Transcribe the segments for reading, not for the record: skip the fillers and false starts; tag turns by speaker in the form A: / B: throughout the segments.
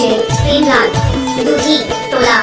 A: DJ Premlal दूधी टोला।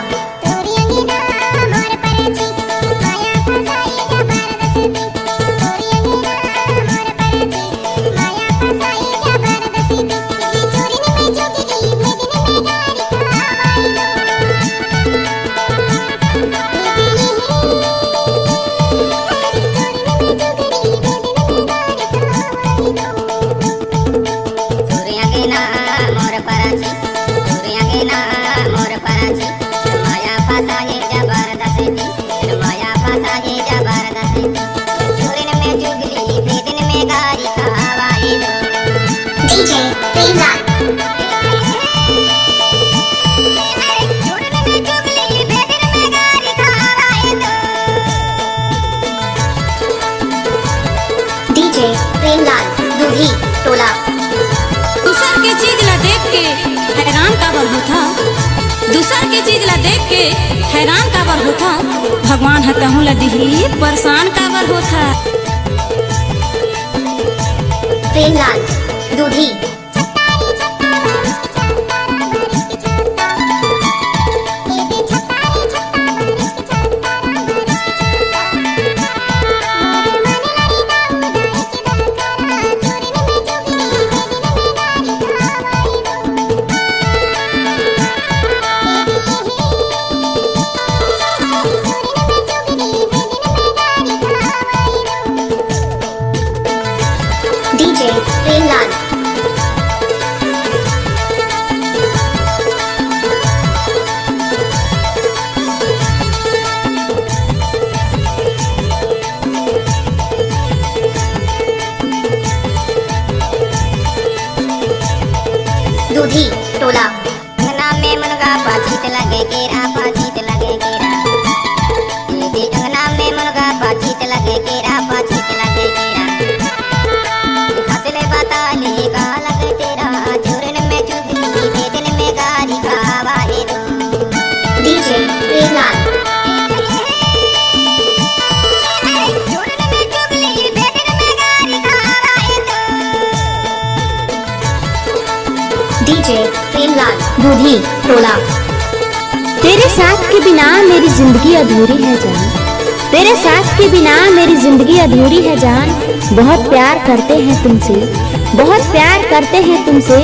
A: DJ Premlal दूधी टोला।
B: दूसर के चीज ला देख के हैरान काबर होता, दूसर के चीज ला देख के हैरान काबर होता, भगवान हतहु ला दिही परेशान काबर होता।
A: प्रेमलाल दूधी डीजे प्रेमलाल दूधी टोला।
C: अंगना में मुनगा पाछीत लगे केरा, पाछीत लगे केरा। दीदी अंगना में मुनगा पाछीत लगे केरा, पाछीत लगे केरा। हंसले बताले का लगे तेरा, चूरन में चुगली बेदन में गारी खावाए दो।
A: डीजे प्रेमलाल
C: चूरन में चुगली बेदन में गारी खावाए दो।
A: डीजे प्रेमलाल दूधी टोला।
D: तेरे साथ के बिना मेरी जिंदगी अधूरी है जान, तेरे साथ के बिना मेरी जिंदगी अधूरी है जान। बहुत प्यार करते हैं तुमसे, बहुत प्यार करते हैं तुमसे।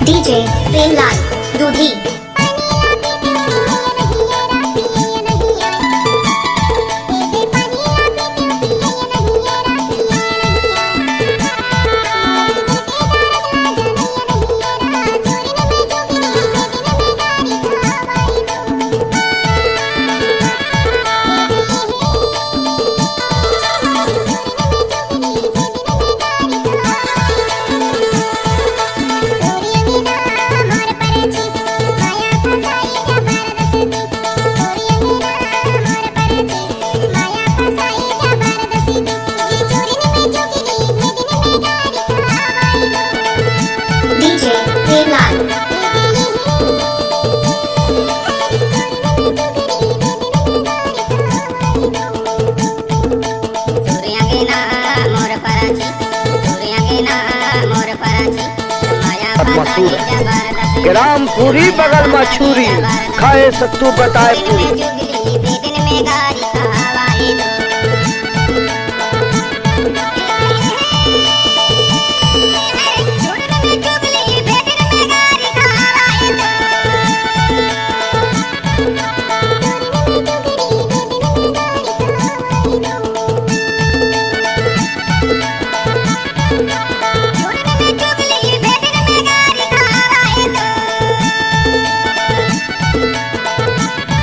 A: डीजे प्रेमलाल दूधी
E: ग्राम पूरी बगल मछूरी खाए सत्तू बताए पूरी।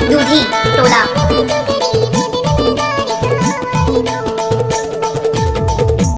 A: दूधी टोला।